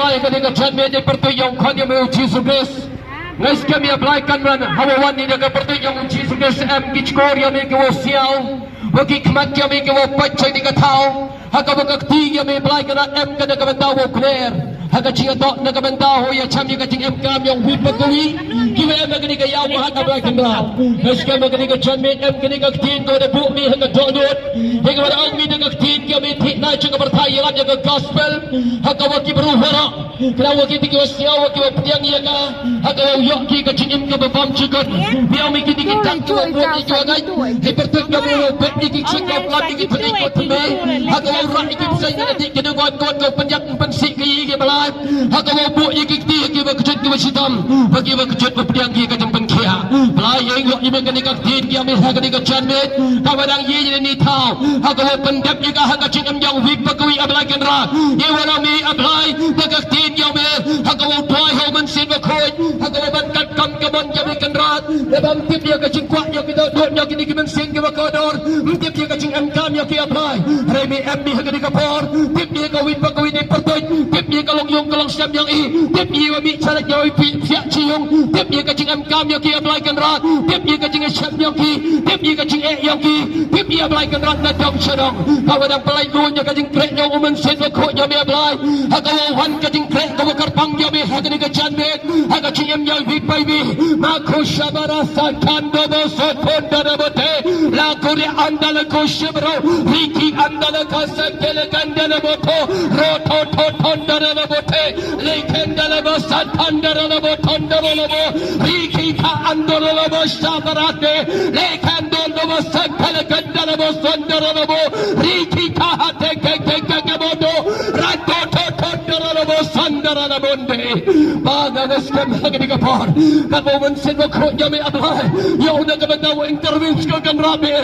apply ketika John menjadi pertuyung kan yang menguji sukses. Nais kami apply kan man hawawan ni dengan pertuyung uji sukses kichkor yang mengewa siau. Bagi kemat yang mengewa pacai di katau. Haka bakakti yang apply kan kada kabantau clear. Haka cinga tok na kabantau ya cham yang kacing kam yang wit pagui. Kiwa magani ka yaw mahat apply kan ra. Nais kami magani ka John men kani ka tin ko da bu mi haka donut. Hingga pada ang mi dengan tin kami tin na cinga berthai yang jaga gospel. Haka waki beruhara. Kalau waki tiga siau waki waptiang iya ka. Haka yoki ka cingim ka babam cikot. Biar mi kini kita tua buat ni juga gai. Hipertek kami wapet ni kicik kau pelat ni kita ikut tebe. Haka waurak ni kita saya nanti kena kuat-kuat kau penjak pensik kaya ke balai. Haka wabuk ni kita kaya kejut kaya sitam. Bagi kejut waptiang kaya kejam pengkia. Balai yang wak ni mengani ka tin kaya mi haka ni ka canmet. Kawadang ye ni tau. Haka wapendap ni ka haka cingim yang wik pakui ablai kenra. Ye walau mi ablai bagak tin yang me. Haka wautuai hau mensin wakoi. Haka wabankat kam kabon kami kenrat. Lebam tip dia kacing kuat yang kita duduk yang kini mensin ke wakador. Tip dia kacing engkam yang kita ablai. Remi emmi haka ni kapor. Tip dia kawin pakui ni pertuj. Tip dia kalong yung kalong siam yang i. Tip dia wami carat yang siap ciung. Tip dia kacing engkam yang kita ablai kenrat. Tip dia kacing siap yang ki. Tip dia kacing yang ki. Tip dia ablai kenrat na dong sedong. Kawadang pelai lunya kacing krek yang mensin wakoi yang me ablai. Haka wawan kacing krek kawakar pang yang me haka ni kacan met. Haka cingem yang wik baby. Mako syabara sakan dodo sopon dana bote. Lakuri andala ko syabro. Riki andala kasakele kandala boto. Roto toton dana bote. Leken dala bo satan dana boton dana bo. Riki ka andala bo syabarate. Leken dala bo sakele kandala bo sondara bo. Riki ka hate ke bodo. Rato toton dana bo sondara bonde. Baga naskem hagani kapar. Kamu mensin wakro jame ablai. Ya udah kebenawa intervensi kan rabe.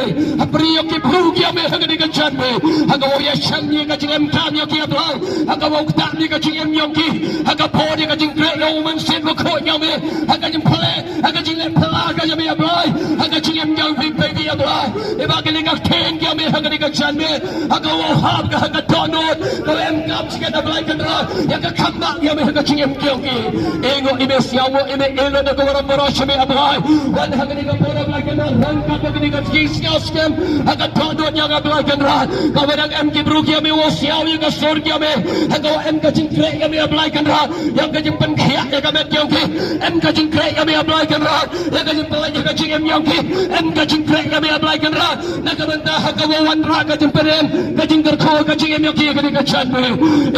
Apriyo ki pru jame hagani kacan me. Hagawo ya shamni kacing kam ya ki ablai. Hagawo tak ni kacing yongki. Hagapo ni kacing kre ya mensin wakro jame. Hagajim pale. Hagajim pala kajame ablai. Hagajim yang baby ablai. Ibagi ni katen jame hagani kacan me. Hagawo hab ka hagadonot. Kau engkam sikit ablai kan ra. Ya ka kambak jame hagajim yongki. Engo ime siawo ime elo na kawaran marasya me ablai. Wan hagani ka pora ablai kan ra. Rangka hagani ka siaw skem. Hagadonot yang ablai kan ra. Kawadang em ki brugi ame wo siaw yang ka sorgi ame. Hagawa em ka cingkrek ame ablai kan ra. Yang ka jimpen khiak yang ka met yongki. Em ka cingkrek ame ablai kan ra. Yang ka jimpen yang ka cing em yongki. Em ka cingkrek ame ablai kan ra. Nakabenta hagawa wan ra ka jimpen em. Ka cingker ko ka cing em yongki hagani ka chan me.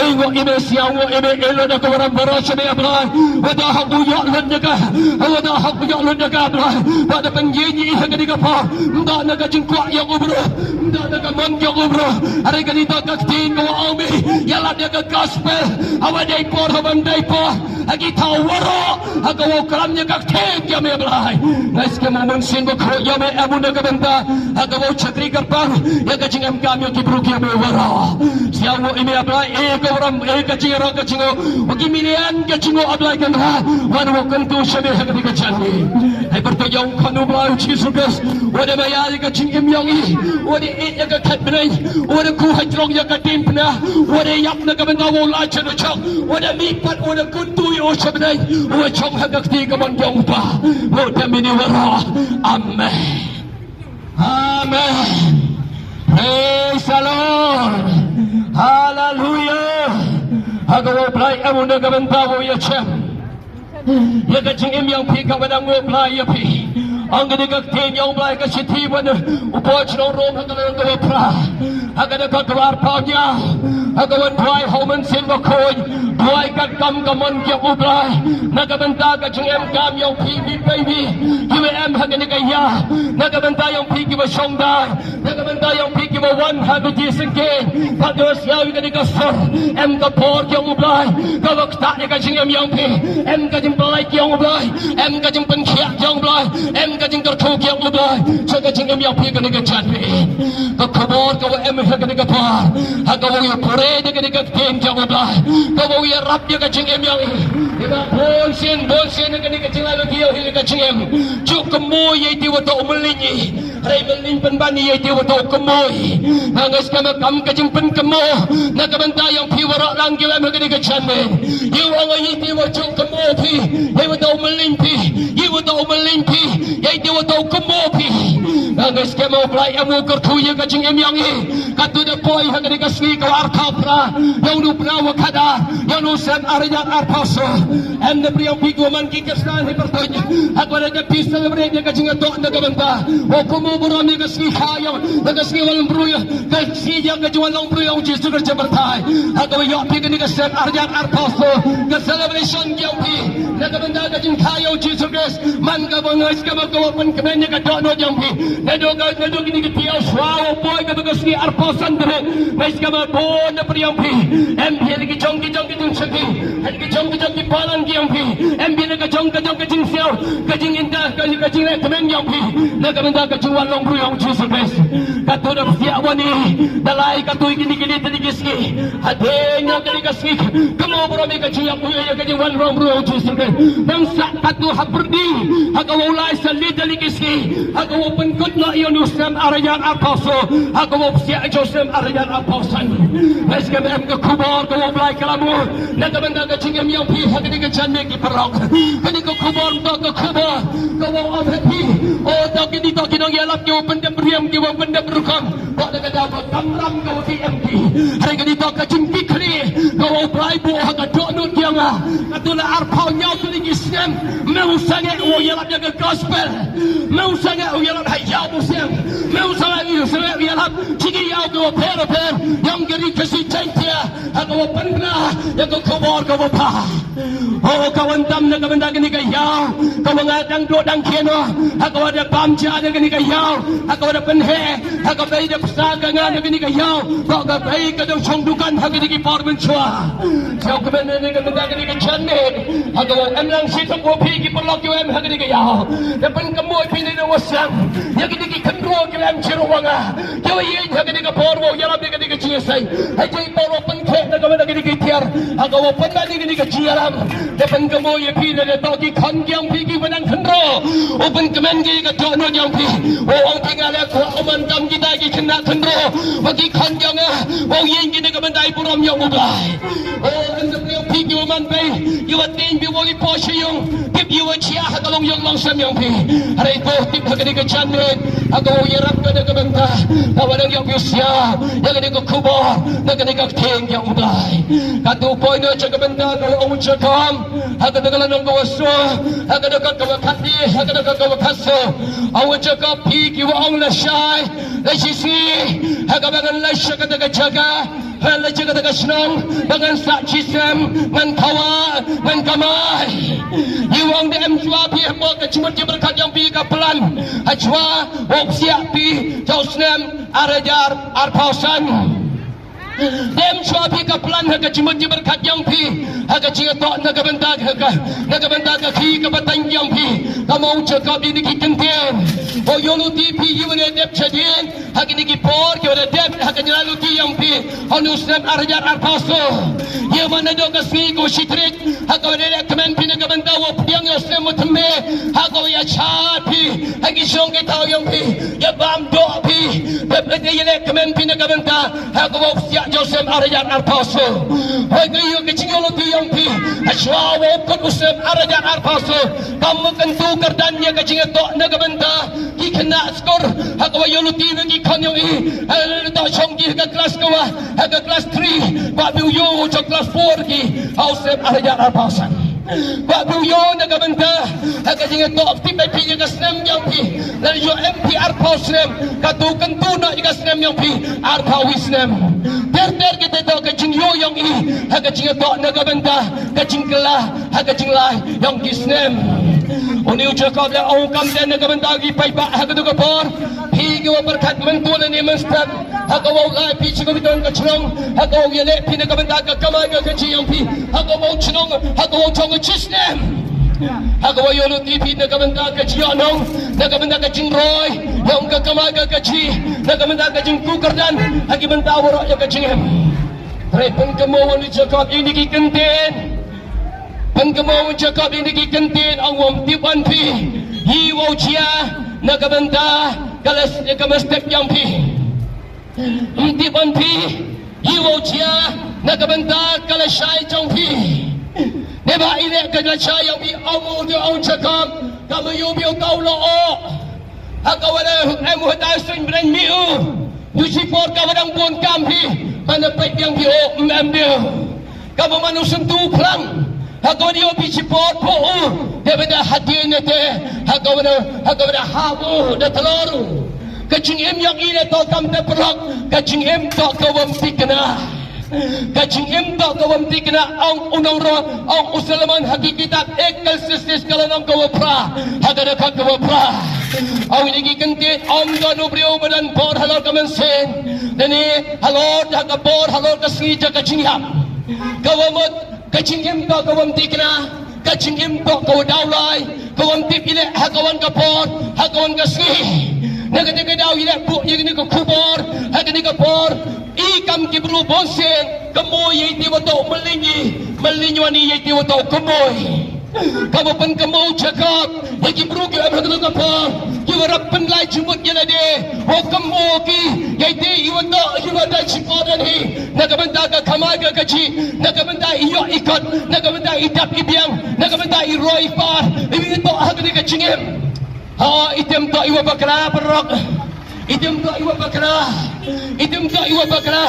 Engo ime siawo ime elo na kawaran marasya me ablai. Wada hak uyak lun jaga. Wada hak uyak lun jaga ablai. Pada penyanyi hagani ka pa. Nda na ka cingkwak yang ubro. Nda na ka man yang ubro. Hari kani tak kaktin ko aumi. Yalan dia ke gospel. Awan daipor hawan daipor. Hagi tawaro. Hagawo kalamnya kaktin ya me ablai. Nais ke mensin bakro ya me abu na ka benta. Hagawo chatri karpang. Ya ka cing em kam ya ki brugi me wara. Siawo ime ablai ka orang ka cing ro ka cingo. Bagi milian ka cingo ablai kan ha. Wan wo kan tu shame hagani ka channi. Hai pertayong kanu blau Jesus. Wada bayar ka cing em yang i. Wada it ya ka kat benai. Wada ku hajrong ya ka tim pna. Wada yak na ka benta wo la chen chok. Wada mi pat wada kuntu yo shabnai. Wada chong hagakti ka mon yong pa. Wada mini wara. Amen. Amen. Praise the Lord. Hallelujah. Hagawo play amuna ka benta wo ya chem. Ya ka cing em yang pi ka wadang wo play ya pi. Ang gani kaktin yang play ka siti wana. Upoch nong rom hagalang ka wapra. Hagada ka kawar pa niya. Hagawan tuay homan sin wakoy. Tuay kakam kamon kya ublay. Nagabenta ka cing em kam yang pi baby. Kiwa em hagani kaya. Nagabenta yang pi kiwa syongday. Nagabenta yang pi kiwa wan hagu jisengke. Pados yawi gani ka sor. Em ka por kya ublay. Kawak tak ni ka cing em yang pi. Em ka jimpalay kya ublay. Em ka jimpen kiak kya ublay. Em ka jing terthok kya ublay. So ka cing em yang pi gani ka chatpi. Ka kabor kawa em hagani ka par. Hagawa yung pore ni gani ka tin kya ublay. Kawa yung rap ni ka cing em yang i. Iba bolsin ni gani ka cing lalo kiyaw hili ka cing em. Chuk kamoy ay tiwa to umalinyi. Ray melimpan bani ye dia watau kemoi. Nangas kama kam kajing pen kemo. Nakabanta yang pi warak lang kiwa magani kacande. Ye wanga ye dia watau kemo pi. Ye watau melimpi. Ye watau melimpi. Ye dia watau kemo pi. Nangas kama plai amu kertu ye kajing emyang ye. Katu de poi hagani kasni kawar kapra. Yang nu perawa kada. Yang nu sen arjak arpaso. Em de priang pi kuman kikasnan he pertonya. Aku ada pisa mereka kajing atok nakabanta. Okumu burami kasni kaya. Kasni walang bruya. Kasni yang kajuan lang bruya uji sugar jabartai. Aku yok pi kani kasen arjak arpaso. Ka celebration yang pi. Nakabanta kajing kaya uji sugar. Man ka bangas ka magkawapan kamenya ka dono yang pi. Nado kini kitiyaw swawo boy ka kasni arpasan dere. Mais ka mabon na priyang pi. MP lagi jong kijong sabi. Lagi jong kipalan yang pi. MP lagi jong kajing siyaw. Kajing indah kajing rekomen yang pi. Nakabanta kajing walong bruya uji sugar. Katu na siyawan ni. Dalai katu kini tadi kisni. Hadenya kini kasni. Kamu berami kajing yang punya kajing walong bruya uji sugar. Bangsa katu haperdi. Hagawulay sa lidali kisni. Hagawupan kutla iyon usam arayan arpaso. Hagawupsiya josem arayan arpasan. Naiskam em kekubor kawulay kalamu. Nakabanta kajing yang pi. Hagani kajane kiparok. Kani kekubor to kekubor. Kawaw happy. Oh to kinong yalap kiwa pendem riam kiwa pendem rukam. Kau nak dapat kamram kau TMP. Hari ini tak kacung pikri. Kau berai buah kadok nut yang katulah arpau nyau tu lagi Islam. Mau sangat uyalap jaga gospel. Mau sangat uyalap hayau musim. Mau sangat uyalap cigi yau kau per yang geri kasih cinta. Kau pernah yang kau kubur kau apa? Oh kawan tam nak benda gini kaya. Kau mengadang dua dang keno. Kau ada pamja ada gini kaya. Kau ada penhe. Kau ada persagangan yang ini kaya. Kau ada baik kadang congdukan hak ini parmen cua. Kau kebenar dengan benda ini kecanin. Kau emlang situ kopi kiperlok kau em hak ini kaya. Depan kamu pilih nawasang. Yang ini kendua kau em ciruanga. Kau ini hak ini keporwo. Yang lebih ini keciasai. Hajai porwo penkek nak benda ini ketiar. Kau pendan ini keciaram. Depan kamu yang pilih datang ki kanjang pergi benang kendro. Open kemengi kadang nut yang pilih. Orang tinggal aku amantam kita lagi kena kendro bagi kanjang wong yin gini ke bendai puram yang mubai. Oh anda beliau pergi uman bay yuatin biwali posya yung tip yuat siya hakalong yung langsam yang pi. Hari itu tip hagani ke canrit hagaw yarap ka na ke benda kawalang yang biusya yang ini ke kubur nagani ke ting yang mubai. Katu poy na siya ke benda kalau ang ucakam hagadagalan ng kawaso hagadagat kawakati hagadagat kawakaso ang ucakam pergi wang lasyay Lajisi, hagabangan lasya kata jaga, lasya kata senang, dengan saksi sem, dengan kawa, dengan kamai. Iwang dem jua pi hebo kecimut berkat yang pi kapelan, hajwa, opsiak pi, jauh senem, arajar, arpausan. Dem jua pi kapelan, haga cimut berkat yang pi, haga cingatok nagabentag ki kapatang yang pi, kamu cakap ini kikenten. Oh yoluti pi iwane dep chadien hagini ki por ki wala dep hagani laluti yang pi honusem arjar arpaso ye mana do kasni ko shitrik hagawale kemen pi nagabanda wo piang yosem mutme hagaw ya chapi hagi shonge taw yang pi ya bam do pi dep ye kemen pi nagabanda hagaw sia josem arjar arpaso hagi yo ki chingoluti yang pi ashwa wo ko usem arjar arpaso kamu kentu kardanya ka chingato nagabanda ki kena skor hagawa yoluti nagi kanyo i ta chongki ka kelas kawa haga kelas 3 ba biu yo cho kelas 4 ki hausem araja arpasan ba biu yo nagabenta haga jinga to aktif pi ga snem yang pi dan yo MP arpausnem katu kentu na ga snem yang pi arpawisnem ter kita to ka jing yo yang i haga jinga to nagabenta ka jingkala haga jinglai yang kisnem Uni ucakap yang orang kamden negara bentagi paipak hak itu kapor, higi wa berkat mentuan ini menstak, hak awak lai pi cikgu bitan kacrong, hak awak yelek pi negara bentagi kamai kecil yang pi, hak awak cenong, hak awak cong cisnem, hak awak yoluti pi negara bentagi kecil anong, negara bentagi cingroy, yang ke kamai kecil, negara bentagi cingku kerdan, hagi bentawar yang kecilem. Repun kemauan ucakap ini kikenten. Pengkemau cakap ini kikentin awam tiban pi hiwau cia nagabenta kalau step yang pi di ban pi iwo chia na kabanta kalau syai jong pi neba ile kalau syai yang pi amu tu au cakap kamu yo bio tau lo akawana emu dah sun brand miu Yusi por kawadang pun kampi mana pek yang bio dia kamu manusia tu pelang hakawan dia pici por po daripada hati nete hakawan habu dah telur kacing yang ini tau kam terperak kacing tak kawam tikna kacing tak kawam tikna ang unang ro ang usalaman hakikitat ekal sistis kalau nang kawapra hagada kawapra Aw ini kantit om dono brio badan por halor kamensen dani halor jaga por halor kasni jaga cingham kawamot kacingim to kawam tikna kacingim to kawadawlai kawam tipile hakawan kapor hakawan kasni nagade daw ile bu yini ko kubor hagani kapor ikam kibru bonsen kamoy yiti wato malinyani yiti wato kamoy kamu pun kamu cakap yaki berugi abang kapal iwarap penlai jumut yana de oh kamu ki yaitu iwada cikodan hi nagamenta ka kamaga kaci nagamenta iyo ikat nagamenta idap ibiang nagamenta iroi par iwi to hagni kacingem ha item to iwa bakra perok item to iwa bakra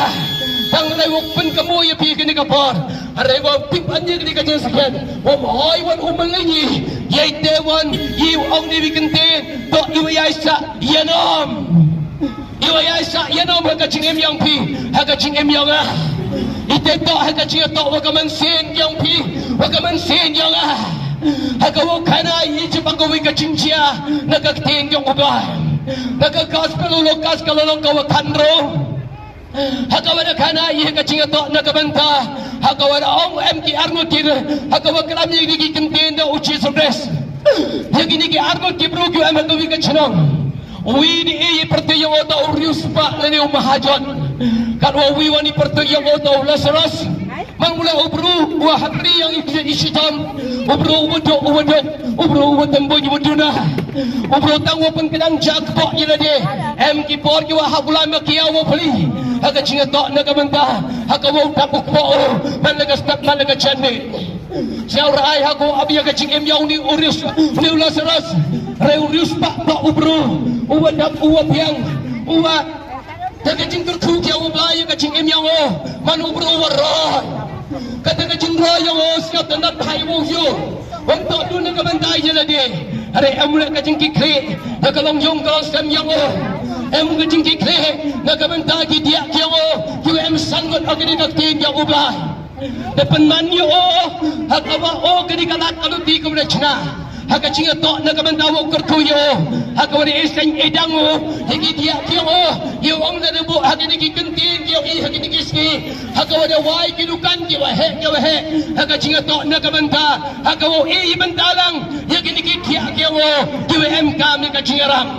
Tanglay wakpan kamu ya pi kini kapar. Aray wak pip anya kini kacang sekian. Wamai wan umalangi. Yai dewan yiu ang nibikantin. To iwayasa yanom. Iwayasa yanom hakacing yang pi. Hakacing yang ah. Ite to hakacing to wakamansin yang pi. Wakamansin yang ah. Hakawo kana ijipang kawi kacing cia. Nagakting yang ubah. Nagakas kalulok kawakandro. Hakawana kana iha kacing to nakabanta hakawana ong MK Arnotir hakawa kalam yigi kintenda uchi surpres yagi nigi Arnot kibru kyu amagawi kachinong wini i pertiyo oto urius pa lani umahajon kanwa wiwani pertiyo oto Lazarus mangula ubru wa hakri yang isitam ubru uwadam boy waduna ubru tangwa pengkedang jakpo yilade MK por kyu habula makiyawo pali hakacing to nagamanta hakawo tapuk po malaga step malaga chani siaw raay hako abiya kacing yang ni urius ni Lazarus urius pa ubru uwadap uwapiang uwa kacing terku kya ubaya kacing yang man ubru waroy kata kacing royo siap tenat haiwo yo untuk tu nagamanta yelade are amula kacing kikre nakalong yong kalau sem yang em kacing kikre nagamanta ki dia kyo kyo em sangot agni kakti yang ubah depan manyo hakawa kadi kalat kaluti kumrechna hakacing to nagamanta wo kertuyo hakawari eseng edango higi dia kyo yo ang narebu agni kikanti kyo i agni kiski hakawada wai kilukan kyo he hakacing to nagamanta hakawo i bantalang agni kikia kyo kyo em kam ni kacing ram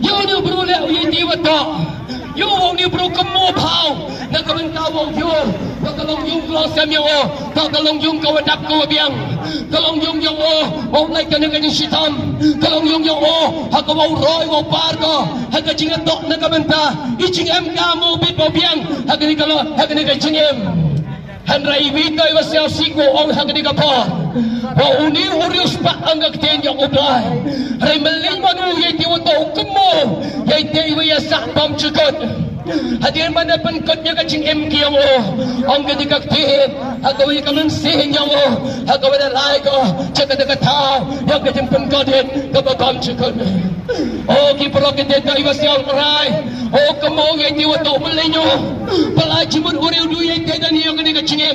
yo ni bro le yiti wato yo ni bro kemo phao nagamanta wo yo kalong yung lo samyo kalong yung kawadap ko biang kalong yung yo o like kana kani sitam kalong yung yo hakaw roy wo pargo hakacing to nagamanta iching em kamo bit bo biang hakani kacing em Handrai witoy wasyaw siko ang hagdi ka po. Wa uni urius pa ang gagten yung ublay. Ray maling manu yay tiwato kumo. Yay tiwaya sa pamchukot. Hadir mana pankot niya kacing MK yung ang gadi gagten. Hagawin ka man sihin yung hagawin na lay ko. Tsaka nagatao. Yung gating pankot kapapamchukot. O kiparokit dito iwasyaw ray. O kumo yay tiwato maling nyo. Palaji mo uriu du yay tiwato niyo gadi kacing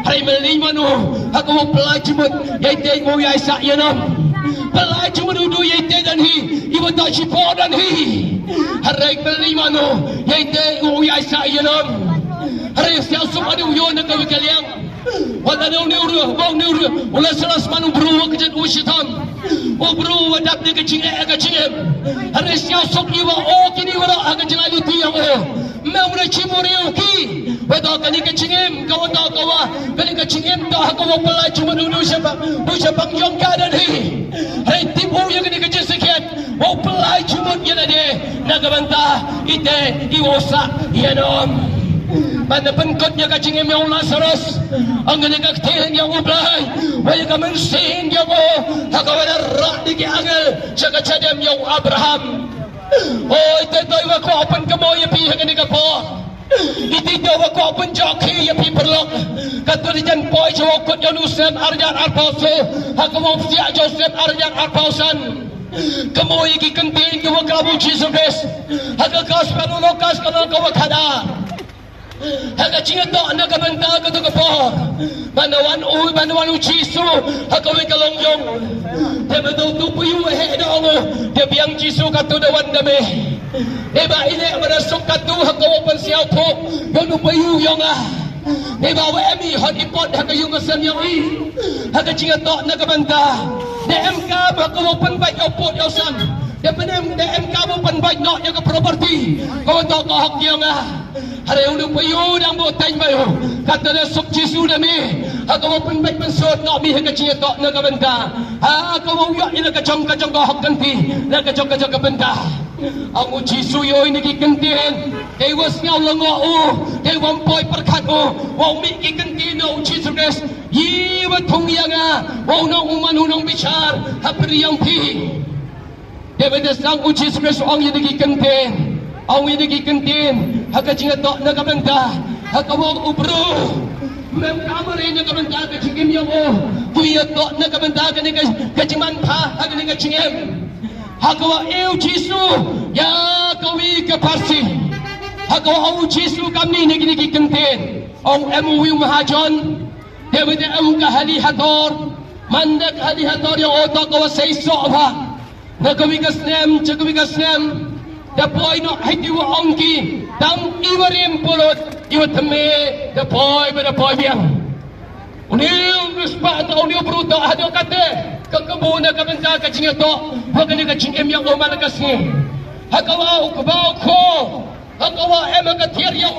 Hai melin manu aku pelaj mut yai mo yai sa yanam pelaj mut du yai dan hi ibu tak sipo dan hi hai melin manu yai mo yai sa yanam hai sial sum adu yo nak kaliang wala ni uru bang ni uru wala selas manu bru kejen usitam bru wadap ni kecing hai sial sum iwa kini wala agak jelalu tiang Memang cimuriu ki, betul kali kecingem, kau tahu kawa, kali kecingem dah kau pelaj cuma dulu siapa jong kada ni, hai tipu yang kini kecing sekian, mau pelai cumut yana de nagamanta ite iwosa yanom pada pengkotnya kacing yang Lazarus angin kaktihan yang ublay waya kamansin yang hakawana rak diki angel saka cadem yang Abraham ite toiwa ko open kamo ya pi hangani kapo iti dawa ko open joki ya pi perlok katurijan poi jawakot Yonusem arjan arpauso hakamo sia Joseph arjan arpausan kamo iki kentin ko kamu Jesus haka gospel lokas kalau ko kada haka cinga to na kabanta ko to kapor banawan Jisu haka wi kalongyong te betul tu puyu he dong te biang Jisu katu dawan dame eba ile merasuk katu haka open siau po yonu puyu yong eba wa emi hot ipot haka yung kasam yang i haka cinga to na kabanta DMK haka open baik opot yosan DMK open baik no yang property ko to ko hak yang hari ulu payu dang bo tang bayu kata dah sok Jisu dami aku mau penbaik pensot nak mi hega cia tok na kabenta aku mau yak ila kacang ko hak ganti na kacang ka benta aku Jisu yo ini ki kentien dewas ngau lango dewam poi perkat wau mi ki kentien no Jisu Kris yi wa thong yang wau no uman unong bicar hapri yang pi debeda sang Jisu Kris ong ini ki kentien ong ini ki kentien haka cinga tok na kabenta haka wong ubro mem kamare na kabenta ka cingem yang kuya tok na kabenta ka ni ka ciman pa haka ni ka cingem haka wa eu Jisu ya kawi ka parsi haka wa au Jisu kami ni ki kenten ong emu wi mahajon dewe de emu ka hali hator mandak hali hator yang otak ka wa seiso ba na kawi ka snem chakawi ka snem the boy no haiti wa ongki dam iwarim polot iwatame the boy biang uniu ruspa ta uniu bruto hado kate kakabuna kabenta ka cinga to hagani ka cingem yang o malakasni hakawa ukbao ko hakawa ema ka tiar yang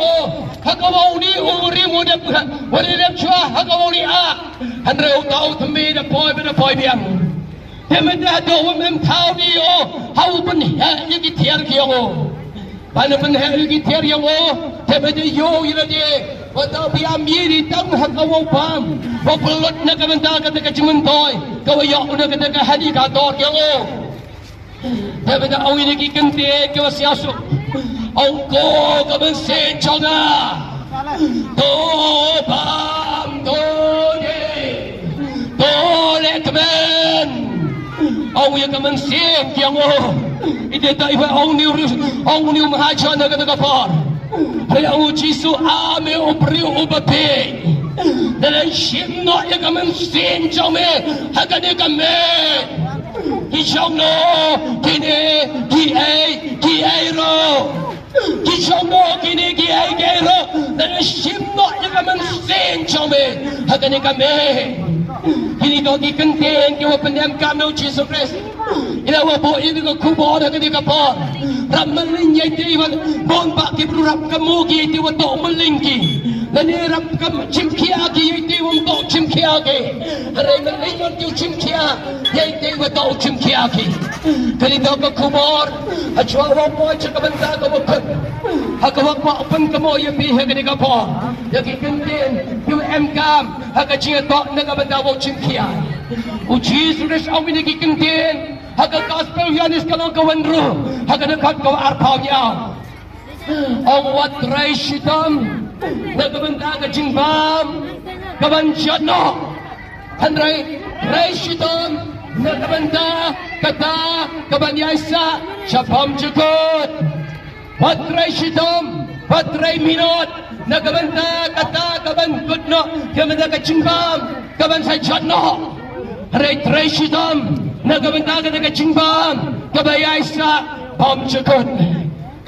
hakawa uni urimu de wari de chwa hakawa uni handre utau tame the boy biang Temeda do mem thau ni hau ban ha yi thiar kiyo ban ha yi thiar yang temeda yo ira de wata biam yiri tang hakawo pam populot na kamenta ka ka chimuntoy kawayo na ka hadi ka dor yang temeda au ini ki kente ke wasiasu au ko ka ben se chonga to pam to de to le kmen ông yang kaman siang yang ide ta iba ông niu mahajan na kata kapar hay ông Jisu ame opriu ubate dalam shimno yang kaman siang jome hagane kame hijau no ki ai ro hijau no ki ai ro dalam shimno yang kaman siang jome hagane kame Kini kau ki kenteng ki wa pendam kamau Jisu Kris. Ila wa bo ini ko kubo da kini kapor. Ram maling yai ti wa bon ba ki rap kamu ki ti wa to maling ki. Lani rap kam chimkia ki yai ti wa to chimkia ki. Hare maling yon ti chimkia yai ti wa to chimkia ki. Kini kau ko kubor achwa wa bo chakabanta ko wa hakawa ko open kamo ya pi ha kini kapor. Ya ki kenteng ki MKam haka cinga to na kabanta wa chimkia u Jisu Kris au ni ki kenten haka gospel yanis kalau kawan ru haka dekat kau arpau ya au wat raishitam na kabanta ka jingbam kawan jano handrai raishitam na kabanta kata kawan yaisa syapam jukut wat raishitam wat rai minot Nagabanta kata kaban kudno kamanda kachimbam kaban sa jatno ray shidam nagabanta kata kachimbam kabayaisa pam chakot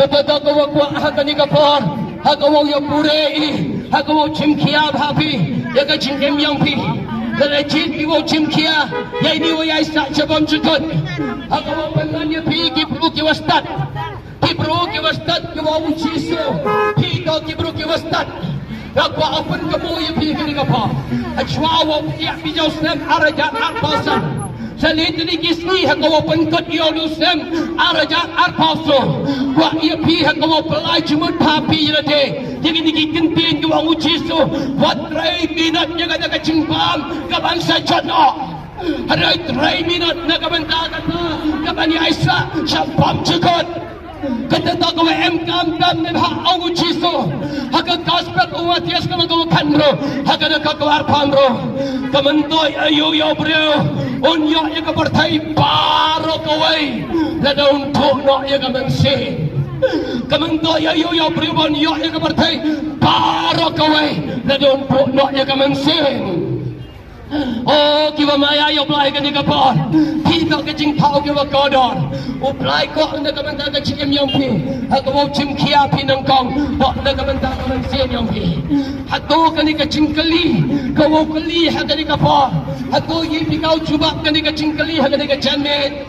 kata kawakwa hakani kapor hakawaw yapurei hakawaw chimkia bhapi yaga chingem yang pi dala chit iwo chimkia yai ni wayaisa chabam chakot hakawaw pananya pi kipru kiwastat Kibro ki wastat ki wa Jisu pi to kibro ki wastat Nakwa open kamu ya pi kini kapa. Achwa wa ya bijau snap arajan arpasan. Salin tadi kisni hakawa pengkot Yolusem arajak arpauso. Wa ia pi hakawa pelai cuma tapi jelade. Jadi diki kentin ke wang ujiso. Wat rai minat jaga jaga cimpam ke bangsa jodoh. Hari rai minat nak bentang ke bani Aisyah syabam cekot. Kata tak kau kam ni hak aku ciso. Hak gospel umat tias kau kan bro. Hak ada kau arpam bro. Kementoi ayu ya bro. Unyak yang kepertai baru kawai. Lada untuk nak yang kemensi. Kementoi ayu ya bro. Unyak yang kepertai baru kawai. Lada untuk nak yang kemensi. Oh, kiwa maya yo plai ka ni ka por. Kita ka jing thau kiwa kodor. O plai ko na ka banta ka chim yong pi. Ha ka wo chim khia pi nang kong. Bo na ka banta ka man se yong pi. Ha to ka ni ka chim kali. Ka wo kali ha ka ni ka por. Ha to yi pi kau chuba ka ni ka chim kali ha ka ni ka chanme.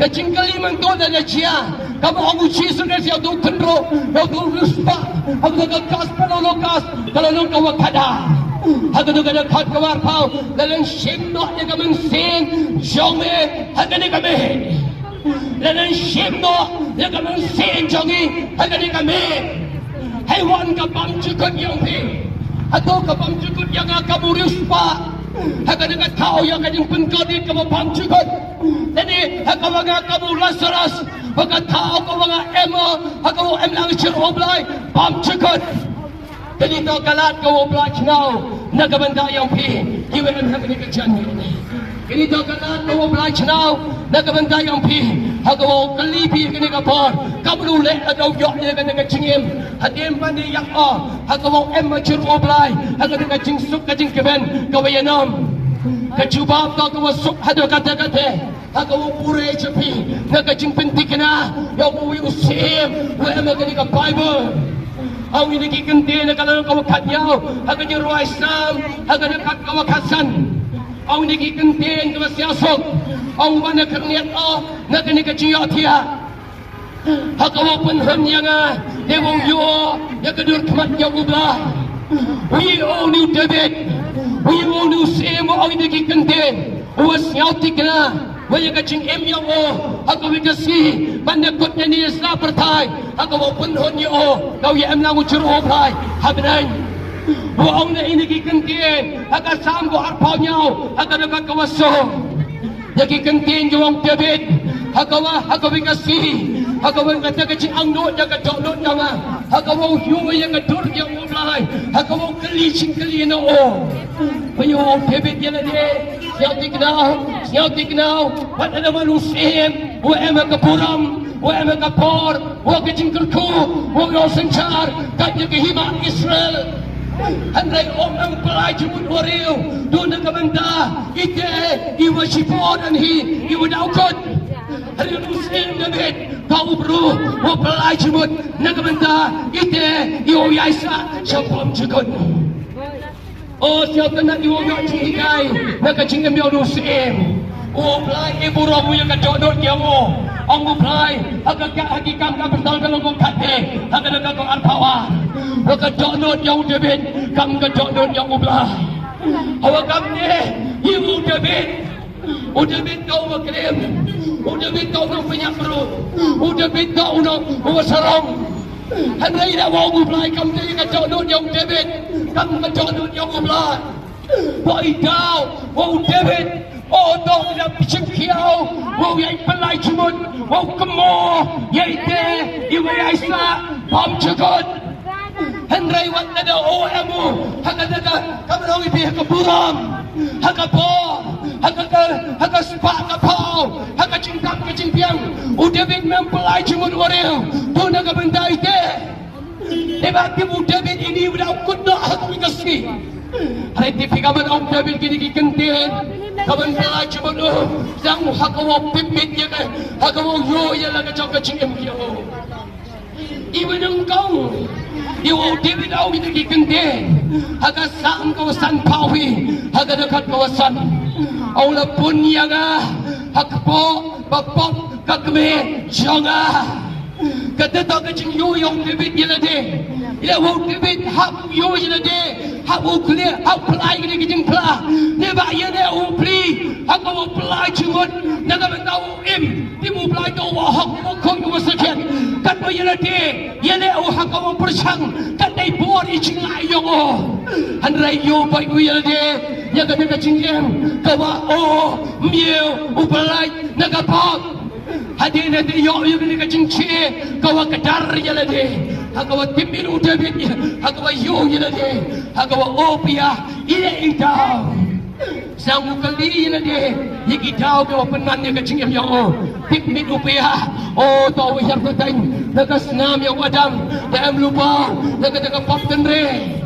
Ka chim kali man to na chia. Ka mo ngu chi su ka sia do khnro. Do do ruspa. Ha ka kas pa lo kas. Ka lo ka wa khada. Hagano kada khat kawar pau lalang shim no ya kamen sen jome hagane kame lalang shim no ya kamen sen jongi hagane kame haiwan ka pam chukut yang pi ato ka pam chukut yang akaburis pa hagane ka thau yang kading penkodi ka pam chukut tadi hagawaga kabulas ras baga thau ka wanga emo hagawo em lang chir oblai pam chukut. Jadi to kalat kau belaj now nak benda yang pi kiwe em hak ni kejan ni. Jadi to kalat kau belaj now nak benda yang pi hak kau kali pi kini kapor kablu le adau yok ni kena kecingim hadim bani yak oh hak kau em macur oblai hak kena kecing suk kecing keben kau yanam kecubab kau suk hadu kata-kata hak kau pure cepi nak kecing pentikna yang kau usim we em kini ka Bible. Ang inikikinti na kalang kawakadyaw, hagan yung ruwa Islam, hagan yung kawakasan. Ang inikikinti na masiyasok, ang manakarniyat o, na kanikachiyot hiya. Hakawapan han niya nga, lewang yuo, yakadur kamat niya ubla. We all knew David, we all knew Simo, ang inikikinti, uwas nyautik na. Waya kacing emyang o, ako wikasi, manakot na niya sa pertay, ako punhon niya o, kau ya emlang ucur o pray, habinain. Waong na inigikantiin, akasam ko arpaw niyaw, ako nagkakawaso. Nagikantiin yung David, ako wikasi, ako wikasi ang noon niya kadolot niya nga, ako huwag yung kadur niya o pray, ako kalising kalina o. Payo David yan na di. Siyaw tignaw, wala naman usim, wala kapuram, wala kapor, wala kajingkerku, wala sanchar, kanya kahima Israel. Handai ang pelai jumut wariw, doon na kamanda, ite, iwa sipon anhi, iwa daukot. Hari usim David, kau bro, wala pelai jumut, na kamanda, ite, iwa yaisa, siyapam jukot. Oh siapa nak diwujud cikai nak kacing ambil nusim. Oh pelai ibu ramu yang kacodot dia mo. Ang pelai agak hakikam kam betul kalau kau kate, agak nak kau arpawa. Agak kacodot yang David, kam kacodot yang pelai. Awak kam ni ibu David. Oh David kau makrim. Oh David kau nak penyakru. Oh David kau nak wasarong. Handai dah wong pelai kam ni kacodot yang David. Kam kacodot yang pelai. Wai kau, wau David, oh dong dah picim kiau, wau yang pelai cumut, wau kemo, yaite, iwa yaisa, pam cekot. Handai wat nada oh emu, hakada kamerawi pihak keburam, hakapo, haka sepak kapau, haka cingkam kecingpiang. Oh David mempelai cumut waril, tu nak benda ite. Lepas tu David ini sudah ukut nak aku kasih. Hari TV kaman Om David kini kikentin, kaman pelai cuma yang hakawa pipit ya kan, hakawa yo ya lah kacau kacing dia. Ibu nengkau, ibu David au kini kikentin, haka sam kawasan Pawi, haka dekat kawasan. Aula pun yang hakpo bapok kakme jangan. Kata tak kacing yo yang David dia lade. Ila wo David hak yo dia lade. Hak wo clear, hak pelai kini kacing pelah. Ne ba ye ne wo pli. Hak wo pelai cuma Chigot, Nagamandao Im, Timu Blaito, Hawk, Kong, Second, Kat Bayelate, Yele, Hakawa Persang, Kat they bought each Layo, and Rayo by Uyelade, Yagamaka Chingam, Kawa, O, Mew, Upalai, Nagapop. Hadina de yo yung kacingche kawa kadar yalade hagawa timbir udabit hagawa yo yalade hagawa opia ile itaw sang kali yalade yigitaw kawa penan ya kacingem yo timbir upia o to wihar kutang nagasnam yo adam dam lupa naga pop tenre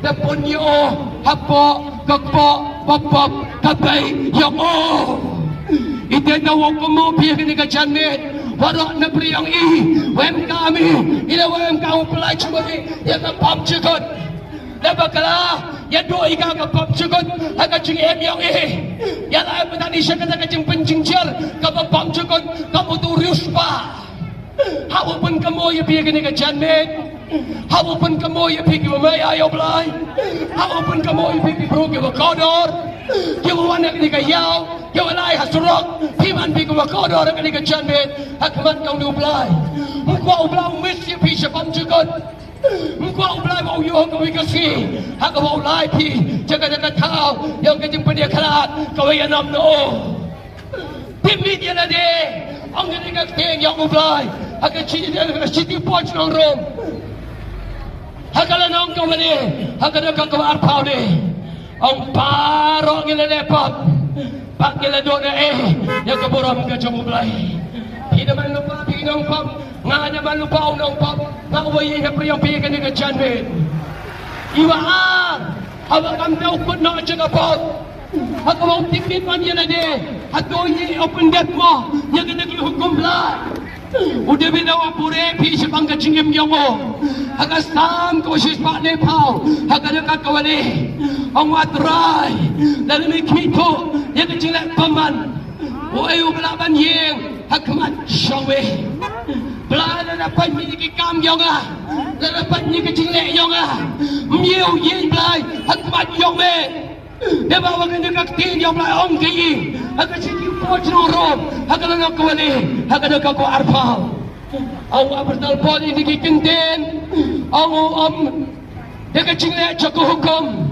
da ponyo hapo kakpo pop kabay yo ite na wong mo pia ni ka chanet warok na priyang wem kami ila wem ka upalay chumari ya ka pop chigot na bakala ya do ika ka pop chigot aga ching yang ya la pa ni siya ka ching penjingjar ka pop chigot ka uturius pa hawapun ka mo ya pia ni ka chanet hawapun ka mo ya pia may ayo blay hawapun ka mo ya pia bro ka kodor Kiwa wana kanika yaw, kiwa lai hasurok, piman bigo wakodo ra kanika chanbet, hakman kau nublay. Mukwa ublay umisi pisha pamchukot. Mukwa ublay mau yuhong kau ikasi, hakawa ulay pi, jaga tau, yang kajing pedia kalat, kau yanam no. Timid yana de, ang kanika ting yang ublay, hakachiti poch ng rom. Hakala nong kau mani, hakala kau arpaw de. Ang parok nila lepot Pak nila doon na yung kaburam ka chumulay Di naman lupa pinong pop Nga naman lupa unang pop Nga uwayin na priyang pigan ni ka chanbet Iwaan Hawak ang daukot na at saka pop Hagawang tipid man yan na di Hato yung open death mo Yung nagluhukom lang Udah binawa pure pi sepang kacingim yongo hagastam ko sis pak ne pau hagada kawale ang watrai dalam mikito ya kacing paman oi ublaban yeng hakmat shawe blada dapat ni kam yonga dapat ni kacing le yonga miu yin blai hakmat yonge dia bawa kena kaktin yang blai ong kiri agak sikit pocong rom agak nak kawale agak nak kau arpal awak bertelpon ini kikenten awak dia kecing le cakap hukum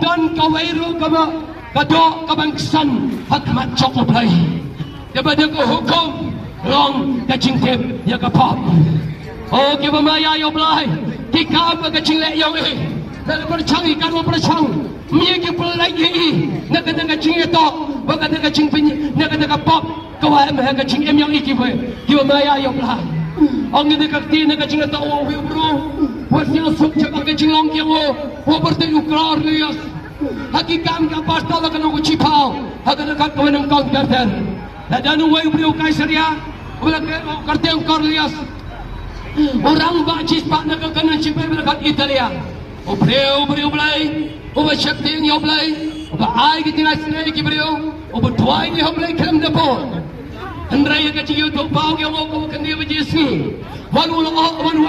dan kawairu kama kado kabangsan hakmat cakap lay dia pada ke hukum long kecing tep ya kapap oh kita maya yang blai kikam kecing le yang dalam percang ikan percang Miyagi pulai ini, nak kata kacing itu, bukan kata kacing penyi, nak kata kapop, kawai mah kacing yang ikiwe, kiwa maya yang lah. Ang ini kakti nak kacing itu, oh bro, wasnya sup cakap kacing long yang oh bertemu kelar lias. Hakikam kapas tahu kalau kucipau, hakik nak kau menang kau terter. Dan wei bro kaiseria, bukan kerti yang kelar lias. Orang bacis pak nak kena cipai berkat Italia. Oh bro belai. Oba shakti ni oblay, oba ay kiti nasne ki brio, oba tuai ni oblay kelam depo. Andrai ka chiyo to pau ke mo kan dia bejisi. Wanu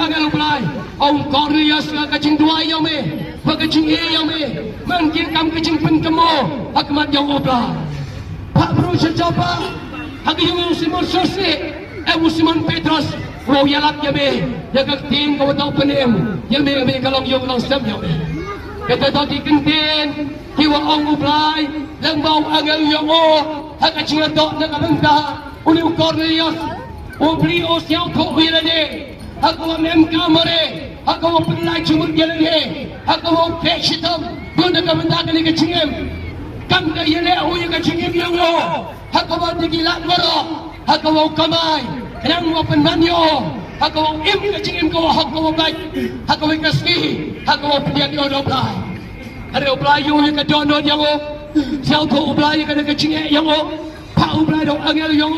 agal oblay, ong Cornelius ka ching tuai yo me, ba ka ching e yo me, mangkin kam ka ching pen kemo, hakmat yo oblay. Pak bro sejapa, hagi yo Simon Sose, Simon Petrus, ro yalak ya me, ya ka tin ko tau penem, ya me kalong yo lang sam yo me. Kata tadi kenten, kiwa ang ublay, lang bau agal yung haka chinga to na kabanta, uli Cornelius, ubli o siyaw to uilade, haka wa mem kamare, haka wa penlay chumut yalade, haka wa peshitam, yun na kabanta ka ni kachingem, kam ka yale o yung kachingem yung haka wa digilat waro, haka wa kamay, kanang wa penmanyo, haka wa im kachingem ko haka wa baik, haka wa kasih, haka wa pediat yo oblay. Ada oblay yo yang kadon yang siau tu oblay yang kecing yang pak oblay dong angel yang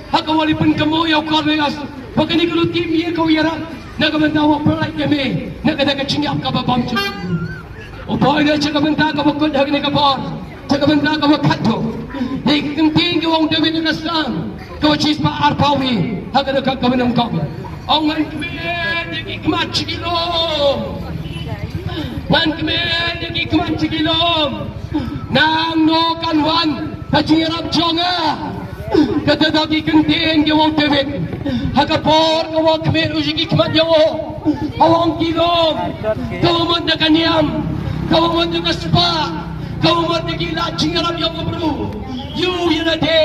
haka wali pen kemo yang Cornelius. Bukan ini kalau tim ye kau yara nak benda awak oblay kami nak ada kecing yang kau bam tu. Oblay dia cakap benda kau kod hari ni kau cakap benda kau kado. Ni kenting kau orang David nak sang kau cis pak arpawi haka nak kau menang kau. Orang kemen yang ikmat cikilo. Man kemen yang ikmat cikilo. Nang no kanwan kacirap jonga kata dagi kenting ke wong David hakapor ke wong kemer ujiki kemat jawa awang kilom kau mat nak niam kau mat juga spa kau mat gila cingarap yang bro you yana de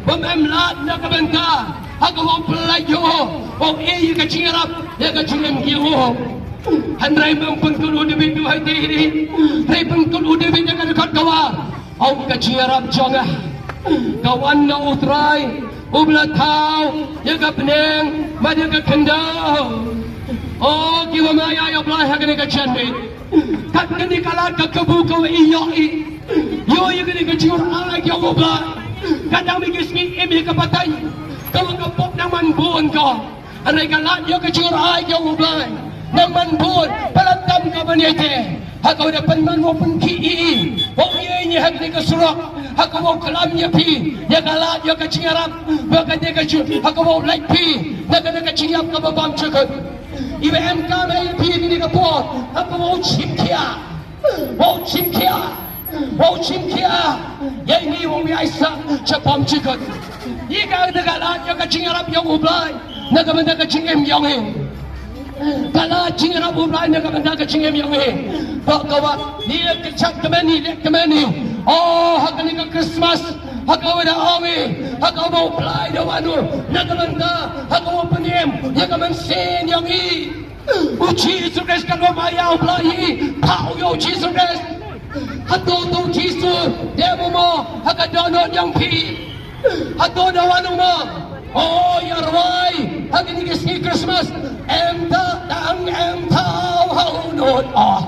pememlat nak benta hakawang pelayo wong e ka cingarap ya ka cingem kiyo handrai mempengkulu David duhai diri hai pengkulu David yang dekat kawa au ka cingarap jonga kawan na utrai ubla tau ya ka peneng mada ka kendau oh kiwa maya ya belah ka ni ka chandit kat ni kala ka kebu ka iyo yo ya ka ni ka ciur ala ka ubla kadang mi kisni emi ka patay kalau ka pok naman buon ka anay ka lat yo ka ciur ala ka ubla naman buon palatam ka manete hakaw na panman mo pangkii o ye ni hak ni ka surak hakaw kalam ya pi ya galat ya ka cingarap baka de ka chu hakaw like pi naga ka cingap ka babam chakot ibe em ka mai pi ni ka po hakaw chimkia ya ni wo mi aisa chapam chakot ni ka de galat ya ka cingarap ya ublai naga ka cingem yang he kala cingarap ublai naga ka cingem yang he bakawa dia kecak kemani lek kemani oh hakani ka Christmas hakaw da awi hakaw mau play da wanu nakamanda hakaw penem ya kaman sen yang i uchi sukres ka no maya play pau yo chi sukres hato to chi su demo mo hakadono yang pi hato da wanu mo oh yarwai hakani ka Christmas emta dang emta haunot ah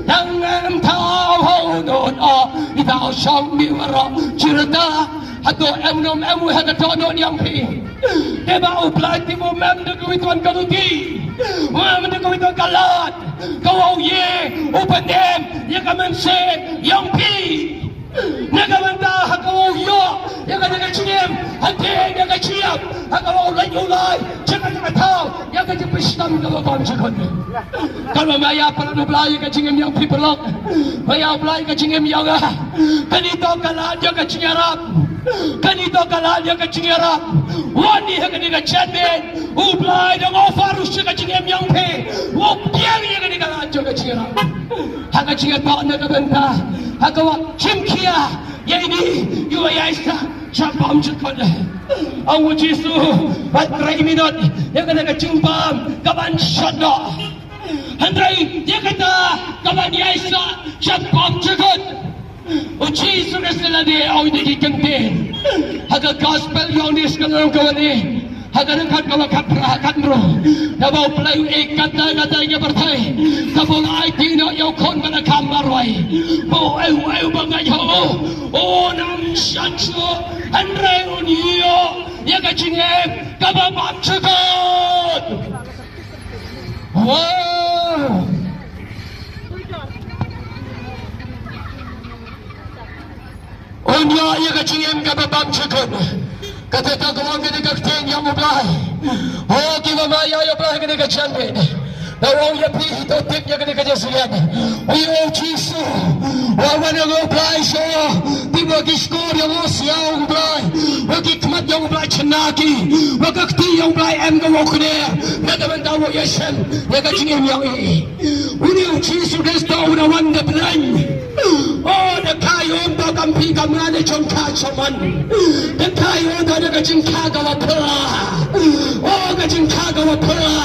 dang emta haunot ah itaw siyang miwara cirta hato emnom emu hagatono niyang pi diba uplay ti mo mem nagawituan kanuti mem nagawituan kalat kawaw ye upanem yakamansen yang pi nagamanda hakawaw yo yakanagachinem hati nagachiyap hakawaw layulay tao yang ka jipishtam ka babam chakon kalau maya para nublay ka jingem yang pipelok maya blay ka jingem yang kanito kalan yang ka cingarap wani ha ka chanmen ublay dang ofarus ka jingem yang pe wo piang yang ka kalan yang ka cingarap ha ka cingarap na ka benta ha ka chimkia ya ini yu ayasa chapam chakon ang Jisu at 3 minut yang kena kecumpam kapan syadda handrai dia kata kapan Yesus chapam chakon o Jisu resela de au de kente haga gospel yang dis kalau kawani haga nangkat kawa kapra kanro nabau play kata yang bertai kabul IT no yang kon mana kamarwai mo eu bangayo o nam shancho handrai unio ya ka cingem kababam chakot wow onya ya ka cingem kababam chakot kata ta gawang ni ka teng yang ublay oh kiwa maya ya ublay ni ka chanmen Nawang ya pi to tip ya kini kaja siyan. Oyo Jisu. Wawan yang ublay siya. Di wagi skor yang siya ublay. Wagi kmat yang ublay chanaki. Wagakti yang ublay em gawa kene. Nadaman dawo yashan. Ya kachingin yang i. Uni Jisu Kristo unawan na blan. Oh, nakayon daw kampi kamrane chong kachaman. Nakayon daw nakaching kagawa pala. Oh, kaching kagawa pala.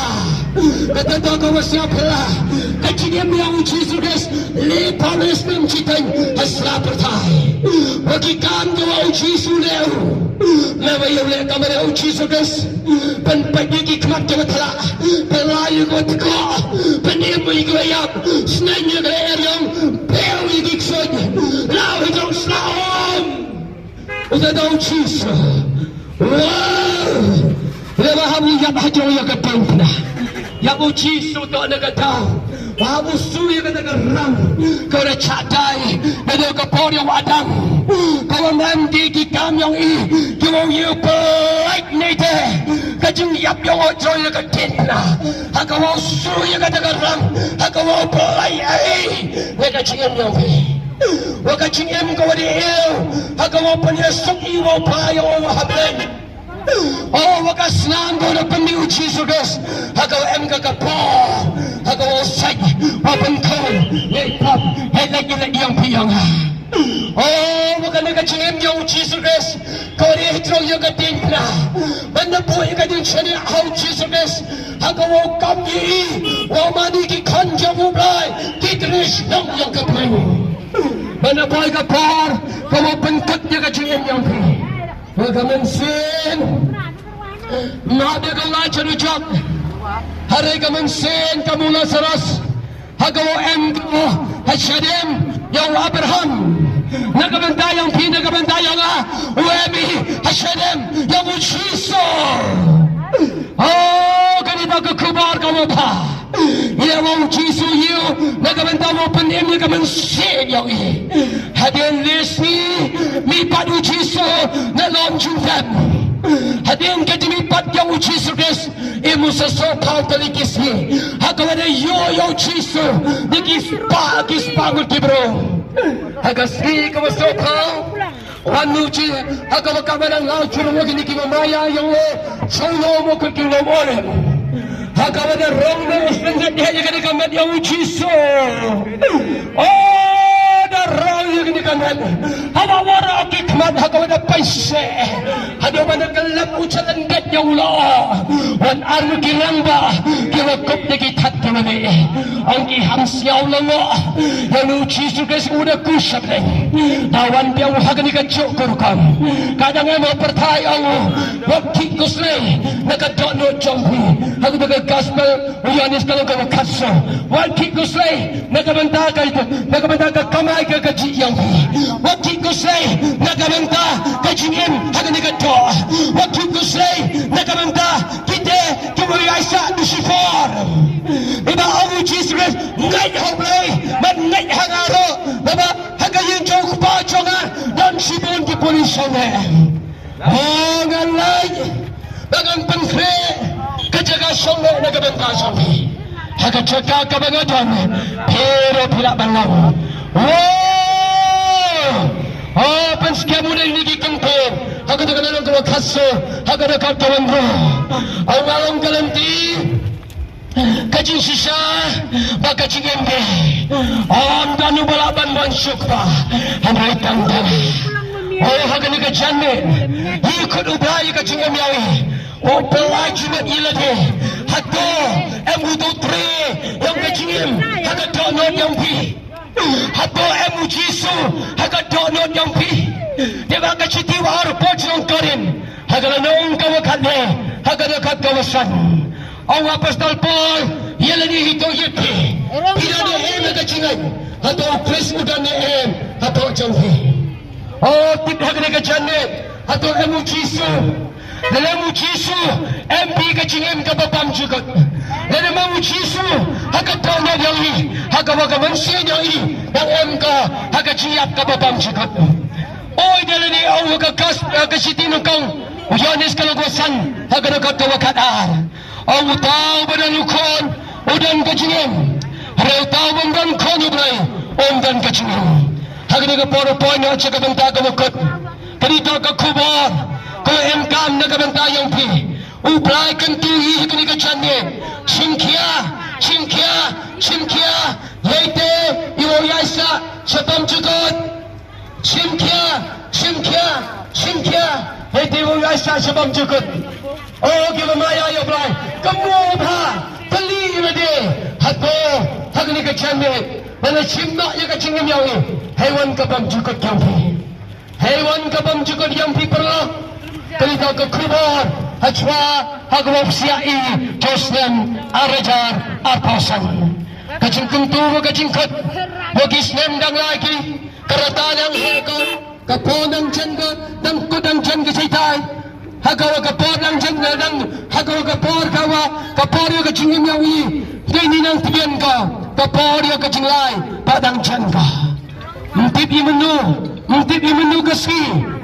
Kata kawa siapa? Kacingnya yang Yesus le Paulus mencitain hasra pertai. Bagi kan kawa Yesus leu. Lewa le kamera Yesus pen pagi kemat kematla. Pelai ko tko. Penim ko yap. Snanya ke yang peu gikson. Lau hidung slam. Udah tahu Yesus. Wow. Lewa hamu yap hajo ya kapangna. Yang Jisu tu nak tahu, bahawa suri kata kerang, kau dah cadai, ada kapor yang wadang, kau mandi kikam yang kau you baik ni deh, kajeng yap yang ojoy nak tinna, kau suri kata kerang, kau baik, mereka cingem yang Wakachingem kau dia, hagawa panya sok iwa payo wa hablen oh waka senang go na pemiu Jesus hagawa em ka po hagawa sai wa pentol ye pap he lagi la yang piang oh waka na ka chingem yang Jesus ko ri hitro yang ka ting na banda po ka ding chani how Jesus hagawa kam yi wa mani ki khanja mu blai ki trish nam yang ka pang banda po ka por ko pentot yang ka chingem yang pi Wagaman sin, nabi kalai cerujak, hari kaman sin kamula saras, hagawa em ko hasyadim yang Abraham, nagabantay yang pi nagabantay yang wemi hasyadim yang uchiso, oh ganito kakubar kamu pa. Yang Jisu you nagabantay mo panim nagaman sin yang i, hadian lisni mi padu Jisu na lom jumfam. Hadian kadimipat yang Jisu Kristus imu sesopal telikisni. Hagawada yo Jisu nikispa ngutibro. Hagasni kamasopal wanuji hagawakamanang lauchur mo ginikimamaya yung cholo mo kukilomorem. Hagawada rong na islangat niya yung kamad yung Jisu. Oh, the rong yung kamad. Hawawara akikmat hagawada paise. Hagawada kalap ucalan gat yung lo. Wan armo kiramba kiwakop na kitat kamani. Ang ihamsyaw lang mo. Yung Jisu kasi una kusap lang. Tawan biyang hagani ka chokur kam. Kadang mo pertayang wakit kusle nakadonot jompi. Hagawada gospel uyanis kalau kau kaso wakit kusle nakabanta ka kamay ka kajiyang wakit kusle nakabanta kajingin hagani ka to wakit kusle nakabanta kite kumuya sa dusifor iba awu Jesus ngai hoble man ngai hangaro baba hagayin jong pa jonga dan sibon di polisone ngalai dengan pengkre kejaga songgo nagabanta sampai hagajaga kabangadon pero pila balang oh penskamu na ini kengkong hagadaga na ng kaso hagadaga kawandro ang along galanti kajing sisa bagajing embe ang danu balaban bansuk pa hamray tangdang oh hagadaga janin ikut ubay kajing emyawi oh pelaju mat ilade hato emu dotre yang kecil haga donot yang pi hato emu Jisu haga donot yang pi deba keciti war pojong korin haga lanong kawakane haga dekat kawasan ang apostol Paul yelani hito yiti pinane em kecilan hato Kris udan em hato janghi oh tip haga dekat janet hato emu Jisu dalam Jisu MP kecingin ke babam juga dalam Jisu hak tahu yang ini hak baga manusia yang ini yang MK hak ciap ke babam juga oh dalam ni awak kas kesitin kau ujanis kalau gosan hak nak tahu kadar awak tahu badalukon udan kecingin reu tahu bandan kon ubrai dan kecingin hak nak poin nak cakap benda kawakot kerita ke kubar ko emkam nagabanta yang pi uplay kantuhi kini kachane chimkia leite iwoyasa sabam jukot chimkia leite iwoyasa sabam jukot oh gimaya ya uplay kamu bha pali made hako hagni kachane mana chimma ya kachingam yawi hewan kabam jukot yang pi hewan kabam jukot yang pi perlu Kalita ke kubar hajwa hagwab siai josnem arajar apasan kacing kentu kacing kat wagisnem dang lagi keratan yang heko kaponang jengga dang kudang jengga citai hagawa kaponang jengga dang hagawa kapor kawa kapor yo kacing yawi dini nang tibian ka kapor yo kacing lai padang jengga mungtip imenu kasi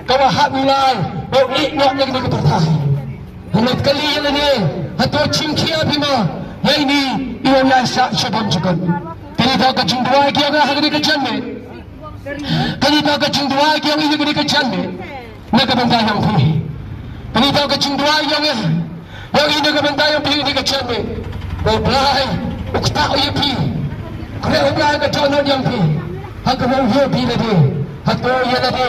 kawa hak mulai oh iknok yang nak bertahan hanap kali yang ini atau cingkia bima yang ini iwan yasa syabam juga kini tak kacing dua kia kah hagani kacan ni Kanita ka cingdua yang ini kini kecande. Nagabanda yang pi. Kanita ka cingdua yang ini nagabanda yang pi ini kecande. Oblay, ukta oye pi. Kre oblay ka jonon yang pi. Hagamo yo pi lade. Hato ye lade.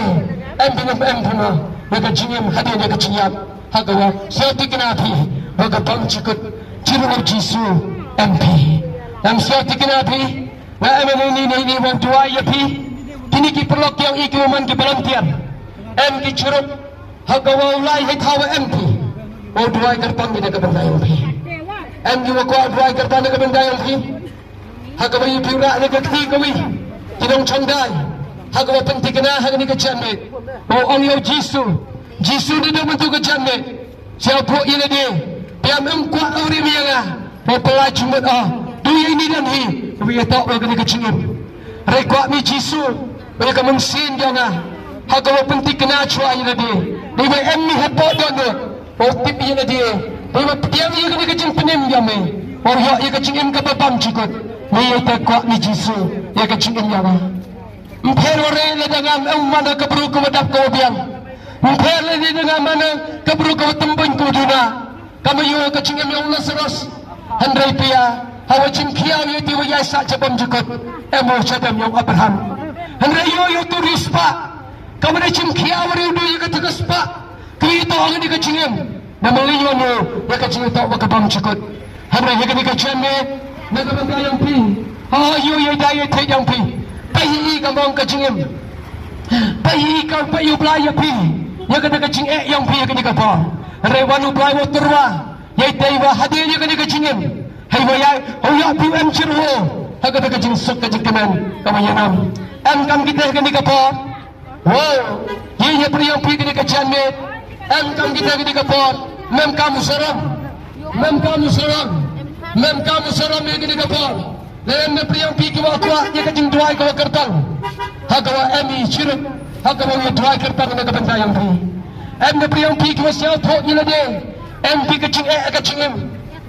Empina. Nagacingim hadi nagacingap. Hagawa siati kena pi. Hagabang cikut. Cirungar Jisu MP. Yang siati kena pi. Na ini wang tua ye pi. Kini ki perlok yang ikiman ki volunteer. M ki curug hagawa ulai hai thawa MP. O duai kertang ni ka benda MP. M ki wako duai kertang ni ka benda MP. Hagawa yu piura ni ka thi kawi. Kinong chandai. Hagawa pentikna hagani ka chanme. O ong yo Jisu ni do mentu ka chanme. Siapa ila dia? Dia mengkuat uri mianga. O pelaju mat Du ini dan hi. Kawi tak hagani ka chingim. Rekwa mi Jisu. Mereka mengsin jangan. Hagawa penting kena cuai lagi. Dia emmi hebat jangan. Oh tip ye lagi. Dia ye kena kecing penim jamai. Or ye kecing em kapapam cikut. Ni tak kuat ni Jisu. Ye kecing em jangan. Mper orang le dengan mana keburu kau dapat kau biang. Mper le dengan mana keburu kau tembun kau duna. Kamu ye kecing em yang Lazarus. Handrai pia. Hawa cingkiau ye tiwa ye sak jabam cikut. Emo cadam yang Abraham. Henry yo turis pak. Kamu ni cingkia wari udah yang kata kespak. Kau itu orang ni kecingem. Nama liyo no, yang kecingem tak bakabang cikut. Henry yang kini kecingem ni, nak bangga yang pi. Yo daya tek yang pi. Pahi kamu kecingem. Pahi kau payu belaya pi. Yang kata kecing yang pi yang kini kata. Henry wanu belaya waterwa. Yang taiwa hadir yang kini kecingem. Hai wayai, hoyak pi cirho. Hak kata kecing sok kecing keman. Kamu yang nam. Kam kita kini kapor. Wow, ye priang pi kini kacian me. Kam kita kini kapor. Mem kamu seram ye kini kapor. Lem priang pi kiwa kuat ye kacing duai kawa kertang. Hagawa emi ciruk. Hagawa ye duai kertang na kabenda yang pi. Priang pi kiwa siau thok ye lade. Pi kacing kacing em.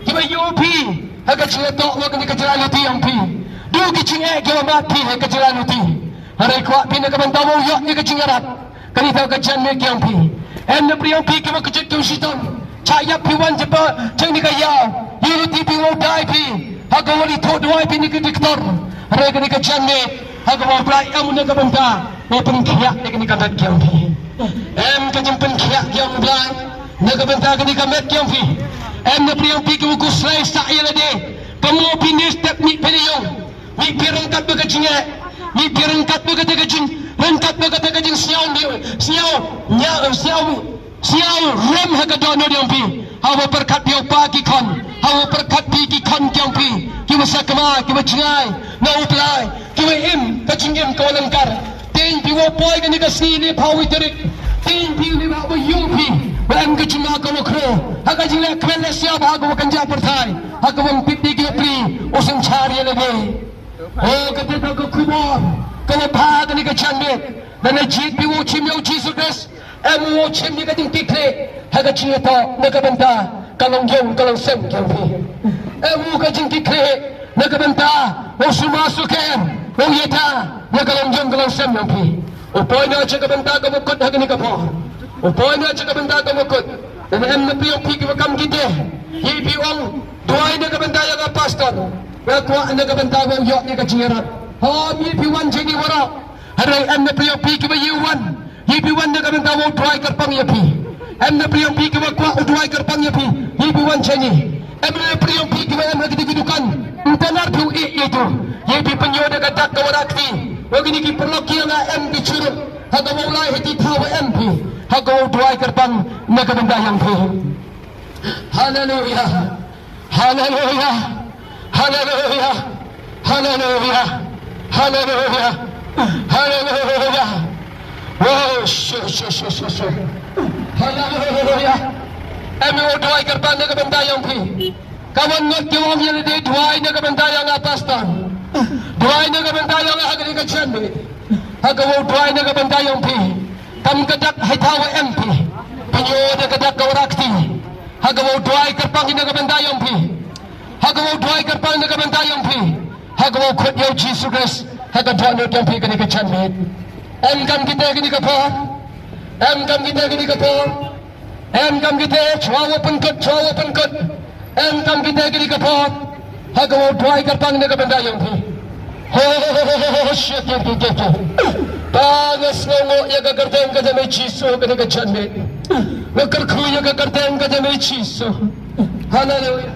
Kiwa yo pi. Hagacing tok wa kini kacilan uti yang pi. Du kacing kiwa mati he kacilan uti. Hari kuat pina ke bentamu yok ni kecing Arab. Kani tahu kecian me kiam pi. Em priang pi ke kecik tu sitam. Caya piwan cepa ceng ni kaya. Ye ti pi wo dai pi. Haga wali thot duai pi ni ke diktor. Hari kani kecian me haga wa plai am ni ke benta. Wo pengkiak ni kani kadat kiam pi. Em kecing pengkiak kiam blai. Ni ke benta kani kamet kiam pi. Em priang pi ke ku slai sak ye lade. Kamu pi ni step ni periong. Ni pirang kat bekecing ni pirangkat berkata kecing, rengkat berkata kecing siau rem haka dono diampi. Hawa perkat piau pagi kon, hawa perkat pigi kon diampi. Kiwa sakama, kiwa cengai, na uplai, kiwa im kecing im kau lengkar. Ting piwa poi kani kasni ni pawi terik, ting piwa ni bawa yupi. Bang kecing haka wakro, haka jingla kemana siap haka wakanjah pertai, haka wang pipi kiwa pri, usang cari lagi. Oh ketika kau kubur, kau bahagia ni kecandit, dan ajit biwu cimau Yesus, emu cim ni kadang tikle, haga cinta nak benda, kalau sem kau emu kadang tikle, nak benda, semua sukem, yeta, nak kalau sem yang pi, upoi nak cakap benda kau mukut haga ni kapor, upoi nak cakap benda kau mukut, dan em nak piang pi kam kita, ye piang, dua nak benda yang apa pastor. Kuat anda kebentang kau yok ni kecirat. Mi piwan jadi wara. Hari anda priok pi kiba yuwan. Ye piwan anda kebentang kau dry kerpang ya pi. Anda priok pi kiba kuat dry kerpang ya pi. Ye piwan ceni. Anda priok pi kiba anda kedudukan. Entenar piu itu. Ye pi penyoda kadak kawarakti. Begini ki perlok yang am dicurut. Haga mulai hati tawa MP. Haga dry kerpang nak kebentang yang pi. Haleluya. Haleluya. Haleluya, haleluya, haleluya, haleluya. Wow, haleluya. Emi doai kerban nak benda yang pi. Kawan nak jawab yang dia doai nak benda yang atas tan. Doai nak benda yang agak kecil ni. Agak doai nak benda yang pi. Kam kedak hai tahu MP. Penyoda kedak kawarakti. Agak doai kerban nak benda yang pi. Hagaw duai kerpang na kabantayang pi. Hagaw kut yaw Jesus Christ. haga dono yang pi kini ke chanmit em kam kita kini ke por em kam kita kini ke por em kam kita chwa open cut em kam kita kini ke por haga wo dry kartang ne ke benda yang pi shit yang pi Pangas ngo ya ka kartang ka jame chiso ka ne ka chanmit nakar khu ya ka kartang ka jame chiso hallelujah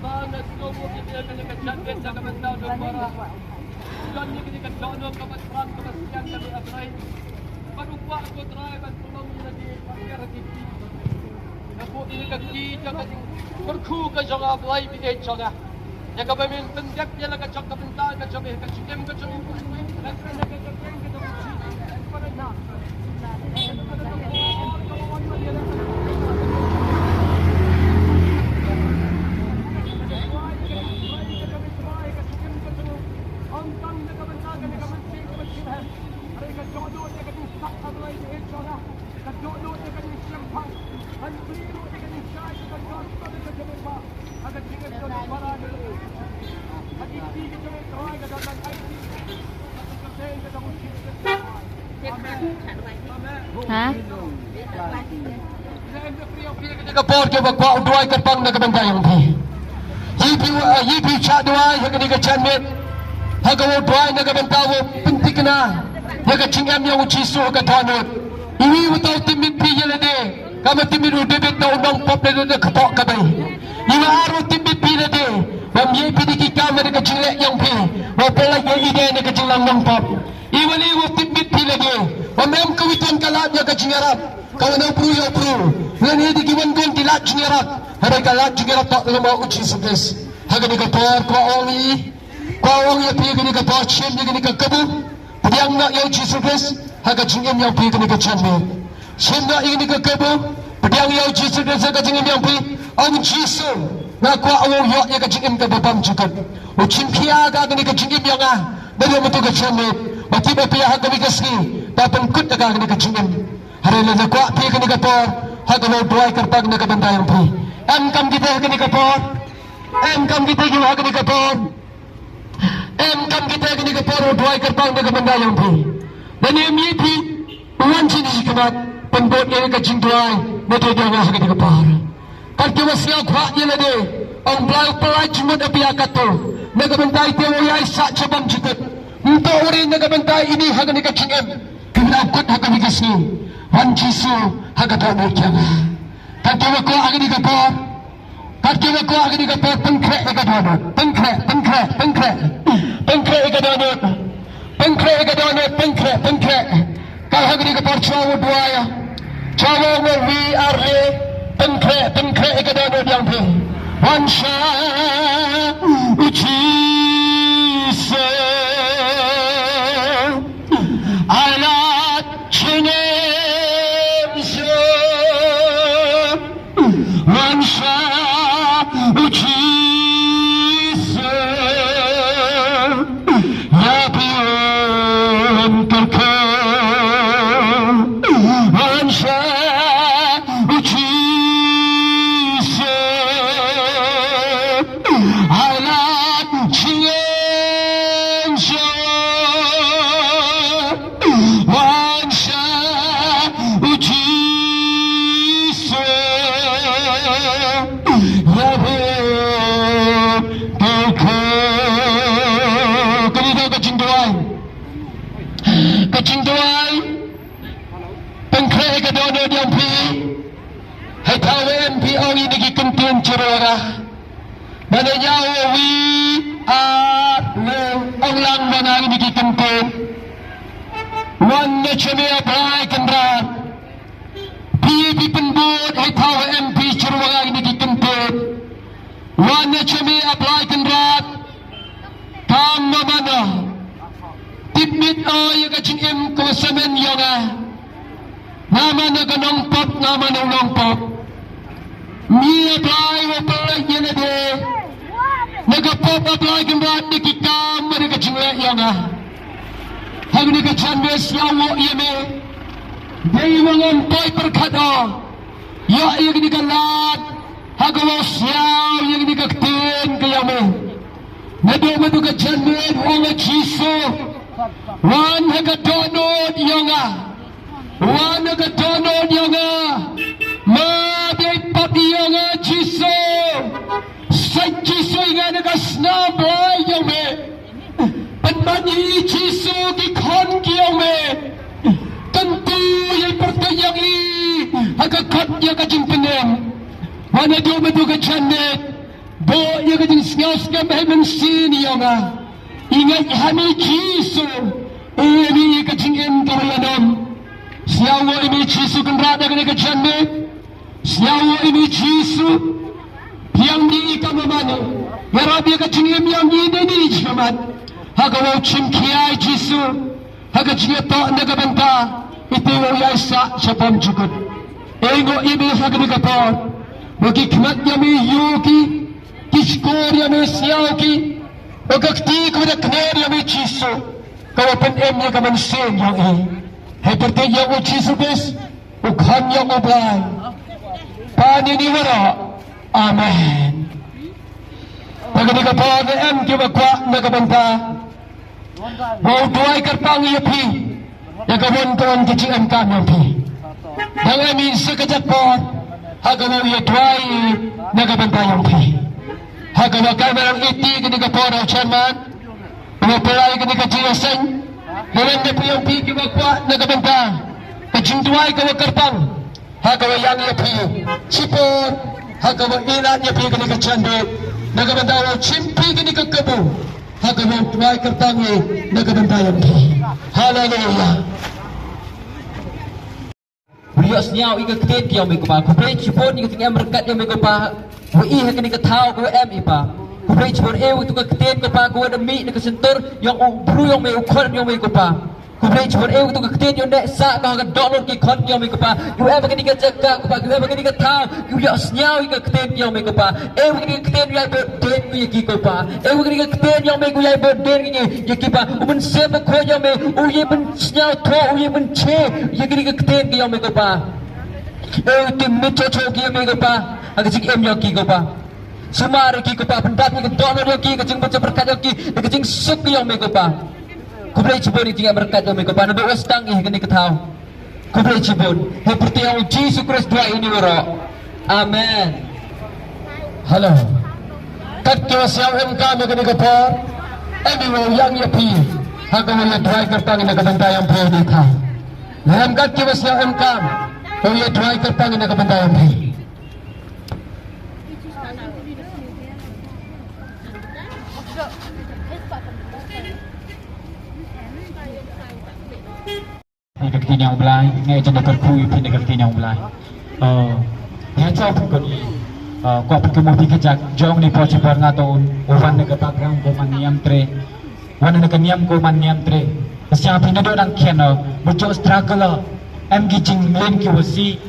Bangas ngo kita kini ke chanmit sa kabantao do para Tuhan ni kini ke dono ka patran ka siang kami abray parupa ko drive at tulong ni di pagkara kiti Aku ini kaki jangan berku ke jangan belai bidet jangan. Yang kau memang penjak dia nak cakap kebentar ke jangan ke cikem ke jangan. Dan kerana ke jangan ke jangan pada nak. Hả? Cái bò kia vào quạo đuôi cái băng là cái băng yang thì yi pi cha đuôi hay cái chân mệt hay cái đuôi là cái băng tao penting kena hay cái chính em yang uci suh cái thon nốt ini betul timit pi je lade kami timit udah betul dong pop lade kepok kami ini aru timit pi lade bam ye pi di kami cái chính lek yang pi walaupun lagi ide ni cái chính lang dong pop Iwali wo timit pi lade Pemem kawitan kalat ya kacingaraat. Kalau nak pru ya pru. Lain ini kiwan kon kilat cingaraat. Ada kalat cingaraat tak lama uci sukses. Haga ni kapar kau ongi pergi ni kapar ciem ni kabu. Pediang nak ya uci sukses. Haga cingem yang pergi ni kacangme. Ciem nak ini kabu. Pediang ya uci sukses haga cingem yang pergi. Ang jisu. Nak kau awang ya kacingem kababam cukup. Ucim kia haga ni kacingem yang ah. Dari mutu kacangme. Mati bapia haga bikasni. Tapang kut na kagani ka chingin. Harila na kwa pi kani ka por. Haga mo buhay kartag na kabantayang pi. Em kam kita kani ka por. Em kam kita yung kani ka por. Em kam kita kani ka por. Buhay kartag na kabantayang pi. Dan yung pi. Uwan sini si kamat. Pembot niya ka ching tuay. Natutuwa nga kani ka por. Kartiwa siya kwa niya na de. Ang pelay jumot api akato. Nagabantay tiyo yay sa chabang jikot. Untuk orang nagabantay ini haga ni ka chingin. Kenapa tak kami kasih? Wan Jisu haga tak mau jaga. Kata aku agak dikapor. Kata aku agak dikapor pengkrek agak donat. Pengkrek agak donat. Pengkrek. Kalau agak dikapor cawo dua ya. Cawo mau VR le. Pengkrek agak donat yang pun. Wan Shah Jisu. Kacing tuai pengkrek ke dono yang pi hai tahu MP orang ini kentun cerora mana nyawa wi orang lang mana ini kentun wannya cumi apply kendran pi penbud hai tahu MP cerora ini kentun wannya cumi apply kendran tam mana Tipit ay kacing em kawasaman yoga. Nama na kanong pop, nama na unong pop. Mi apply wa pala yun de. Nagapop apply kembali ni kikam na kacing le yoga. Hag ni kacang mes yawo yeme. Dewangam toy perkata, ya yang dikalat, hagawa siaw yang dikaktin kayamu. Nado kajamin wala chiso, wan hagadonod yonga, wan hagadonod yonga, maday pati yonga chiso, sa chiso nga nagasnabay yonga, panmani chiso dikon kiyonga. Tentu yang pertanyaan ini agak katnya kajing penem. Mana dia betul kejanet, bo yang kajing sengaja berhemen sini yonga. Ingat kami Yesus, ini kajing entarayanam. Siapa ini Yesus kenderaan dengan kejanet? Siapa ini Yesus yang diikat mana? Berapa kajing yang ini jaman? Hagawau cimkiai Yesus. Haga jito nagabanta ito yung yasa sa pamjukot. Engo ibi sa ganikator. Magikmat niya may yuki, kiskor niya may siyauki, magakti ko na kner niya may chiso. Kawapan niya kamansin yung Hay perti yung chiso bes, ukhan yung ubay. Paniniwara. Amen. Naganikator na kiwagwa nagabanta. Mau tuai kertang yapi, yagawon kawan kecilan kami yapi. Dengan ini sekejap pun, hagawa ia tuai nagabantay yapi. Hagawa kamerang iti kini kapora chairman, pemapalay kini kajiyasan, dengan yapi yapi kiwagwa nagabantay. Kajing tuai kawa kertang, hagawa yang yapi. Sipon, hagawa ilan yapi kini kacandot, nagabantay cimpi kini kakabu. Hagawa tuai kertangi nagabantayan ki. Hallelujah. Berios niyaw ika ketin kiyaw may kupa. Kubrei chipon ika tingay merkat yaw may kupa. Wai hakan ika tao kawa ipa. Kubrei chipon itu ka ketin kupa kawa demi nakasentur yang bru yang may ukon yaw may kupa. Kubrei chipon itu ka ketin yaw nek sa ka hakan dollar ki kon yaw may kupa. Yu hakan ika jaga kupa. Yu hakan ika tao. Yu yos niyaw ika ketin yaw may kupa. Hakan ika ketin yaw berden ki kupa. Hakan ika ketin yaw may kuyay berden ki kupa. Uben sebe ko yaw may uye ben niyaw to uye ben che. Hakan ika ketin yaw may kupa. Tim mitcho cho ki yaw may kupa. Hakan sik em yaw ki kupa. Sumari ki kupa. Pendat ki dollar yaw ki. Kajing baca berkat yaw ki. Kajing suk yaw may kupa. Kublai cibun itu yang berkat kami kepada Nabi Westang ini kini ketahu. Kublai cibun. Yang pertama Yesus Kristus dua ini waro. Amen. Halo. Kat kiwasyaw kami kini kapor. Emi mau yang yapi. Haka mau yang dua kertang ini kebantayan pria ini tahu. Dalam kat kiwasyaw kami. Mau yang dua kertang ini kebantayan pria. Negara yang belai, ngay trong negara kui pun negara yang belai. Yang jauh pun kini, kau pun kemudian kejak jauh ni pojok berngatun, orang negara bagrang kau maniam tre, orang negara niam kau maniam tre. Siapa pun ada orang kena, berjauh struggle, gijing lain kiwasi,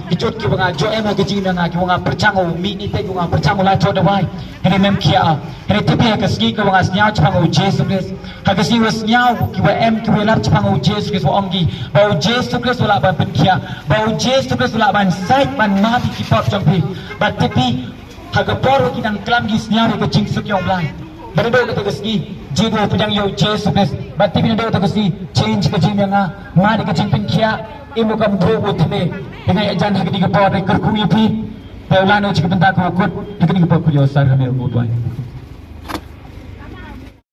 gicut kiwanga, jo gijing dengan kiwanga percangu, mini te kiwanga percangu lah coba dawai, ini kia, ini tapi agak kiwanga senyau cepangu Yesus. Hagasi wasnyau kiwa kiwa lap cepangu Yesus Kristus omgi bau Yesus Kristus wala ban penkia bau Yesus Kristus wala ban sait ban mati kipap jampi bat tepi hagapor kinang klam gi snyau ke jingsuk yong blai berdo ke tegasgi jigo pedang yo Yesus Kristus bat tepi ndo tegasgi change ke jing nga ma de ke jing penkia imu kam dro utme dengan ajan hagdi ke por ke kurku yipi Paulano cik bentak ko kut, dikini ke por yo sar kami ubudwai.